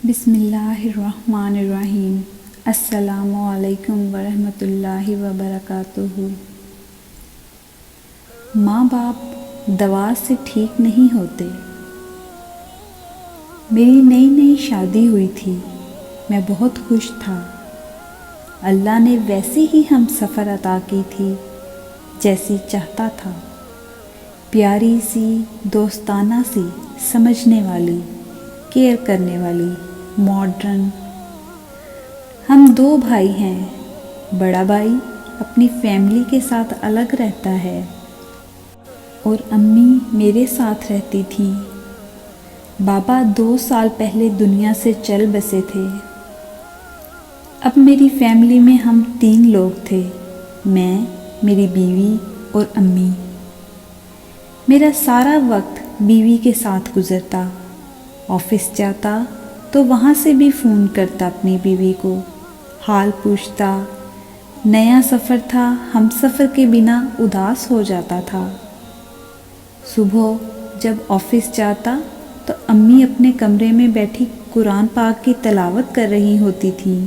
بسم اللہ الرحمن الرحیم۔ السلام علیکم ورحمۃ اللہ وبرکاتہ۔ ماں باپ دوا سے ٹھیک نہیں ہوتے۔ میری نئی نئی شادی ہوئی تھی، میں بہت خوش تھا۔ اللہ نے ویسی ہی ہم سفر عطا کی تھی جیسی چاہتا تھا، پیاری سی، دوستانہ سی، سمجھنے والی، کیئر کرنے والی، ماڈرن۔ ہم 2 بھائی ہیں۔ بڑا بھائی اپنی فیملی کے ساتھ الگ رہتا ہے اور امی میرے ساتھ رہتی تھیں۔ بابا 2 سال پہلے دنیا سے چل بسے تھے۔ اب میری فیملی میں ہم 3 لوگ تھے، میں، میری بیوی اور امی۔ میرا سارا وقت بیوی کے ساتھ گزرتا۔ آفس جاتا تو وہاں سے بھی فون کرتا اپنی بیوی کو، حال پوچھتا۔ نیا سفر تھا، ہم سفر کے بنا اداس ہو جاتا تھا۔ صبح جب آفس جاتا تو امی اپنے کمرے میں بیٹھی قرآن پاک کی تلاوت کر رہی ہوتی تھیں۔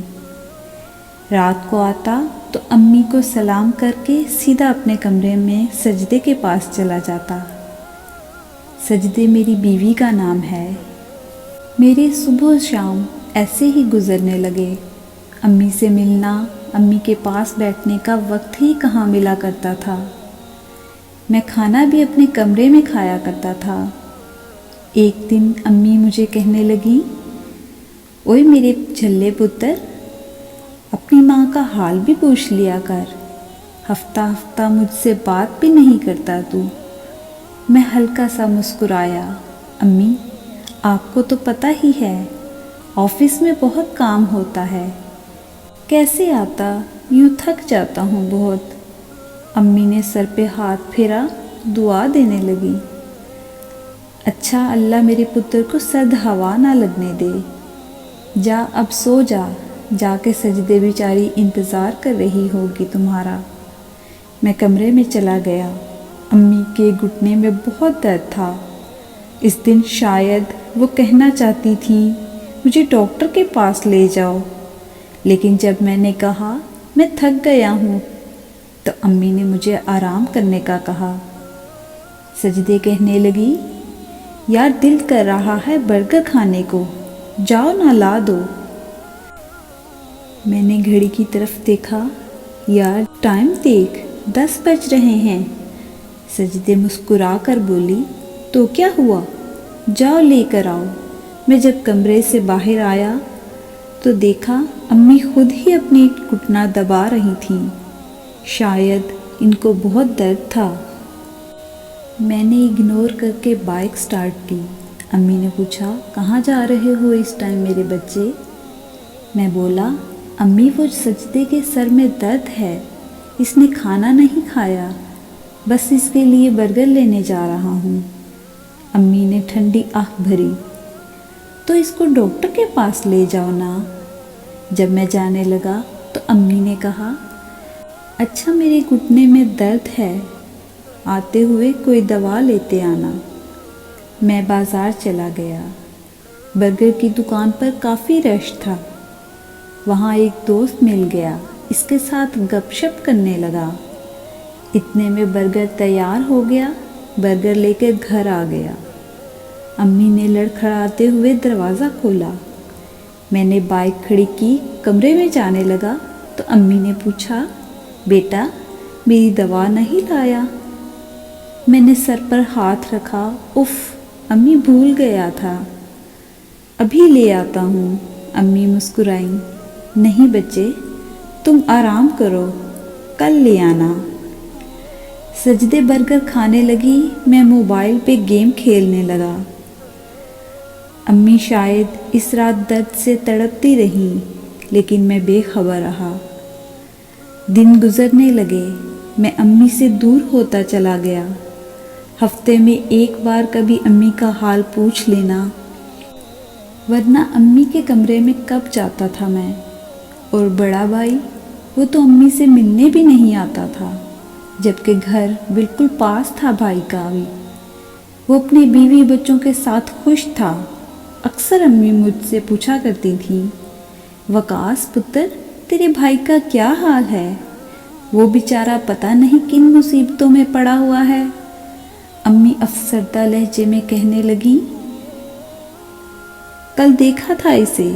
رات کو آتا تو امی کو سلام کر کے سیدھا اپنے کمرے میں سجدے کے پاس چلا جاتا۔ سجدے میری بیوی کا نام ہے۔ میری صبح و شام ایسے ہی گزرنے لگے۔ امی سے ملنا، امی کے پاس بیٹھنے کا وقت ہی کہاں ملا کرتا تھا۔ میں کھانا بھی اپنے کمرے میں کھایا کرتا تھا۔ ایک دن امی مجھے کہنے لگی، اوئے میرے جھلے پتر، اپنی ماں کا حال بھی پوچھ لیا کر، ہفتہ ہفتہ مجھ سے بات بھی نہیں کرتا تو۔ میں ہلکا سا مسکرایا۔ امی، آپ کو تو پتہ ہی ہے، آفس میں بہت کام ہوتا ہے، کیسے آتا، یوں تھک جاتا ہوں بہت۔ امی نے سر پہ ہاتھ پھیرا، دعا دینے لگی، اچھا اللہ میرے پتر کو سرد ہوا نہ لگنے دے، جا اب سو جا، جا کے سجدے، بیچاری انتظار کر رہی ہوگی تمہارا۔ میں کمرے میں چلا گیا۔ امی کے گھٹنے میں بہت درد تھا۔ اس دن شاید وہ کہنا چاہتی تھیں مجھے ڈاکٹر کے پاس لے جاؤ، لیکن جب میں نے کہا میں تھک گیا ہوں تو امی نے مجھے آرام کرنے کا کہا۔ سجدے کہنے لگی، یار دل کر رہا ہے برگر کھانے کو، جاؤ نہ لا دو۔ میں نے گھڑی کی طرف دیکھا، یار ٹائم دیکھ، 10 بج رہے ہیں۔ سجدے مسکرا کر بولی، تو کیا ہوا، جاؤ لے کر آؤ۔ میں جب کمرے سے باہر آیا تو دیکھا امی خود ہی اپنی گھٹنا دبا رہی تھیں، شاید ان کو بہت درد تھا۔ میں نے اگنور کر کے بائک سٹارٹ کی۔ امی نے پوچھا، کہاں جا رہے ہو اس ٹائم میرے بچے؟ میں بولا، امی وہ سجدے کے سر میں درد ہے، اس نے کھانا نہیں کھایا، بس اس کے لیے برگر لینے جا رہا ہوں۔ امی نے ٹھنڈی آہ بھری، تو اس کو ڈاکٹر کے پاس لے جاؤ نا۔ جب میں جانے لگا تو امی نے کہا، اچھا میرے گھٹنے میں درد ہے، آتے ہوئے کوئی دوا لیتے آنا۔ میں بازار چلا گیا۔ برگر کی دکان پر کافی رش تھا۔ وہاں ایک دوست مل گیا، اس کے ساتھ گپ شپ کرنے لگا۔ اتنے میں برگر تیار ہو گیا، برگر لے کے گھر آ گیا۔ امی نے لڑکھڑاتے ہوئے دروازہ کھولا۔ میں نے بائک کھڑی کی، کمرے میں جانے لگا تو امی نے پوچھا، بیٹا میری دوا نہیں لایا؟ میں نے سر پر ہاتھ رکھا، اف امی بھول گیا تھا، ابھی لے آتا ہوں۔ امی مسکرائیں، نہیں بچے تم آرام کرو، کل لے آنا۔ سجدے برگر کھانے لگی، میں موبائل پہ گیم کھیلنے لگا۔ امی شاید اس رات درد سے تڑپتی رہیں، لیکن میں بے خبر رہا۔ دن گزرنے لگے، میں امی سے دور ہوتا چلا گیا۔ ہفتے میں ایک بار کبھی امی کا حال پوچھ لینا، ورنہ امی کے کمرے میں کب جاتا تھا میں۔ اور بڑا بھائی، وہ تو امی سے ملنے بھی نہیں آتا تھا، جبکہ گھر بالکل پاس تھا بھائی کا بھی۔ وہ اپنی بیوی بچوں کے ساتھ خوش تھا، اکثر امی مجھ سے پوچھا کرتی تھیں، وقاص پتر تیرے بھائی کا کیا حال ہے؟ وہ بیچارہ پتہ نہیں کن مصیبتوں میں پڑا ہوا ہے۔ امی افسردہ لہجے میں کہنے لگیں، کل دیکھا تھا اسے،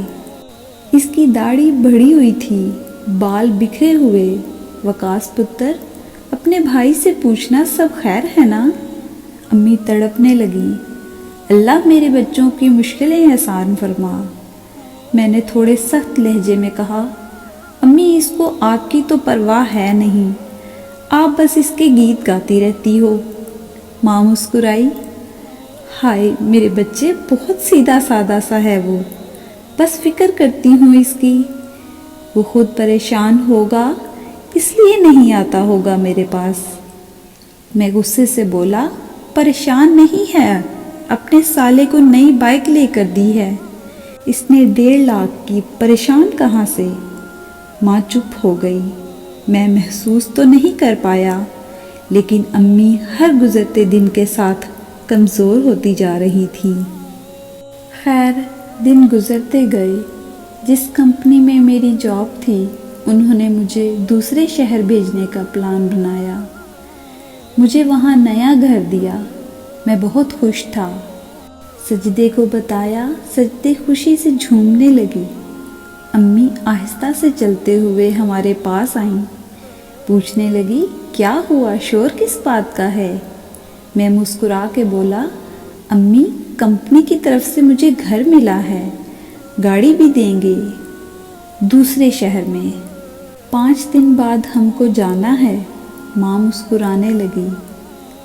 اس کی داڑھی بڑھی ہوئی تھی، بال بکھرے ہوئے۔ وقاص پتر اپنے بھائی سے پوچھنا سب خیر ہے نا؟ امی تڑپنے لگیں، اللہ میرے بچوں کی مشکلیں آسان فرما۔ میں نے تھوڑے سخت لہجے میں کہا، امی اس کو آپ کی تو پرواہ ہے نہیں، آپ بس اس کے گیت گاتی رہتی ہو۔ ماں مسکرائی، ہائے میرے بچے، بہت سیدھا سادہ سا ہے وہ، بس فکر کرتی ہوں اس کی، وہ خود پریشان ہوگا اس لیے نہیں آتا ہوگا میرے پاس۔ میں غصے سے بولا، پریشان نہیں ہے، اپنے سالے کو نئی بائک لے کر دی ہے، اس نے 1.5 لاکھ کی، پریشان کہاں سے؟ ماں چپ ہو گئی۔ میں محسوس تو نہیں کر پایا، لیکن امی ہر گزرتے دن کے ساتھ کمزور ہوتی جا رہی تھی۔ خیر دن گزرتے گئے۔ جس کمپنی میں میری جاب تھی انہوں نے مجھے دوسرے شہر بھیجنے کا پلان بنایا، مجھے وہاں نیا گھر دیا، میں بہت خوش تھا۔ سجدے کو بتایا، سجدے خوشی سے جھومنے لگی۔ امی آہستہ سے چلتے ہوئے ہمارے پاس آئیں، پوچھنے لگی، کیا ہوا، شور کس بات کا ہے؟ میں مسکرا کے بولا، امی کمپنی کی طرف سے مجھے گھر ملا ہے، گاڑی بھی دیں گے، دوسرے شہر میں، 5 دن بعد ہم کو جانا ہے۔ ماں مسکرانے لگی،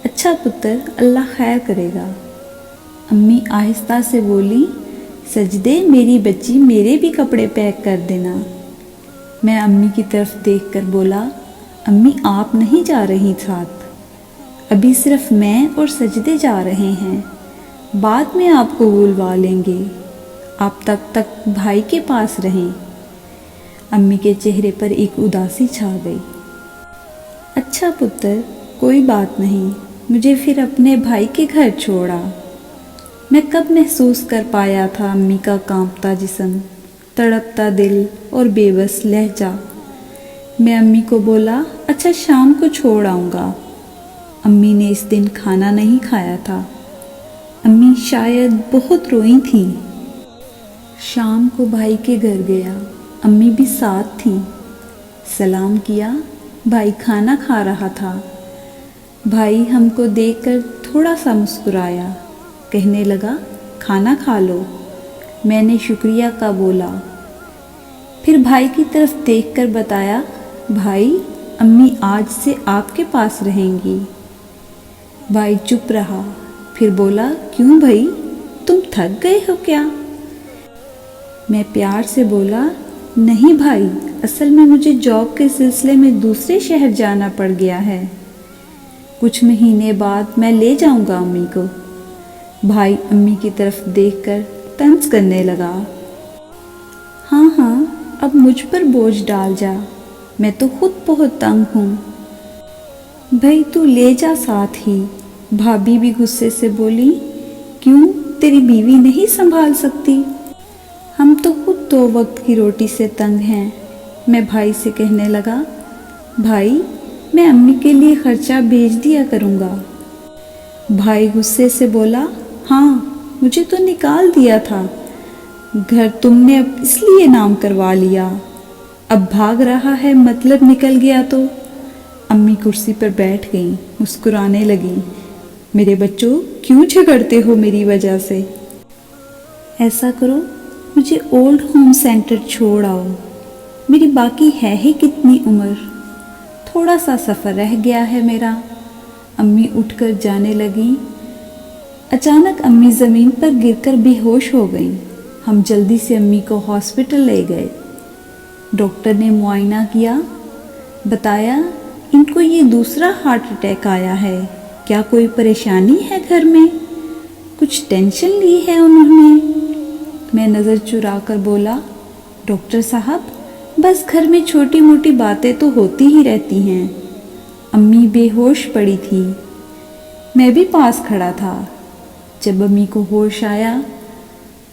اچھا پتر، اللہ خیر کرے گا۔ امی آہستہ سے بولی، سجدے میری بچی، میرے بھی کپڑے پیک کر دینا۔ میں امی کی طرف دیکھ کر بولا، امی آپ نہیں جا رہی ساتھ، ابھی صرف میں اور سجدے جا رہے ہیں، بعد میں آپ کو بلوا لیں گے، آپ تب تک بھائی کے پاس رہیں۔ امی کے چہرے پر ایک اداسی چھا گئی۔ اچھا پتر، کوئی بات نہیں، مجھے پھر اپنے بھائی کے گھر چھوڑا۔ میں کب محسوس کر پایا تھا امی کا کانپتا جسم، تڑپتا دل اور بے بس لہجہ۔ میں امی کو بولا، اچھا شام کو چھوڑ آؤں گا۔ امی نے اس دن کھانا نہیں کھایا تھا، امی شاید بہت روئی تھیں۔ شام کو بھائی کے گھر گیا، امی بھی ساتھ تھیں۔ سلام کیا، بھائی کھانا کھا رہا تھا۔ بھائی ہم کو دیکھ کر تھوڑا سا مسکرایا، کہنے لگا، کھانا کھا لو۔ میں نے شکریہ کا بولا، پھر بھائی کی طرف دیکھ کر بتایا، بھائی امی آج سے آپ کے پاس رہیں گی۔ بھائی چپ رہا، پھر بولا، کیوں بھائی، تم تھک گئے ہو کیا؟ میں پیار سے بولا، نہیں بھائی، اصل میں مجھے جاب کے سلسلے میں دوسرے شہر جانا پڑ گیا ہے، کچھ مہینے بعد میں لے جاؤں گا امی کو۔ بھائی امی کی طرف دیکھ کر طنز کرنے لگا، ہاں ہاں اب مجھ پر بوجھ ڈال جا، میں تو خود بہت تنگ ہوں۔ بھائی تو لے جا ساتھ ہی۔ بھابھی بھی غصے سے بولی، کیوں تیری بیوی نہیں سنبھال سکتی؟ ہم تو خود 2 وقت کی روٹی سے تنگ ہیں۔ میں بھائی سے کہنے لگا، بھائی میں امی کے لیے خرچہ بھیج دیا کروں گا۔ بھائی غصے سے بولا، ہاں مجھے تو نکال دیا تھا، گھر تم نے اب اس لیے نام کروا لیا، اب بھاگ رہا ہے مطلب نکل گیا تو؟ امی کرسی پر بیٹھ گئیں، مسکرانے لگیں، میرے بچوں کیوں جھگڑتے ہو میری وجہ سے؟ ایسا کرو مجھے اولڈ ہوم سینٹر چھوڑ آؤ، میری باقی ہے ہی کتنی عمر، تھوڑا سا سفر رہ گیا ہے میرا۔ امی اٹھ کر جانے لگیں۔ اچانک امی زمین پر گر کر بے ہوش ہو گئیں۔ ہم جلدی سے امی کو ہاسپٹل لے گئے۔ ڈاکٹر نے معائنہ کیا، بتایا ان کو یہ دوسرا ہارٹ اٹیک آیا ہے، کیا کوئی پریشانی ہے گھر میں؟ کچھ ٹینشن لی ہے انہوں نے؟ میں نظر چرا کر بولا، ڈاکٹر صاحب بس گھر میں چھوٹی موٹی باتیں تو ہوتی ہی رہتی ہیں۔ امی بے ہوش پڑی تھی، میں بھی پاس کھڑا تھا۔ جب امی کو ہوش آیا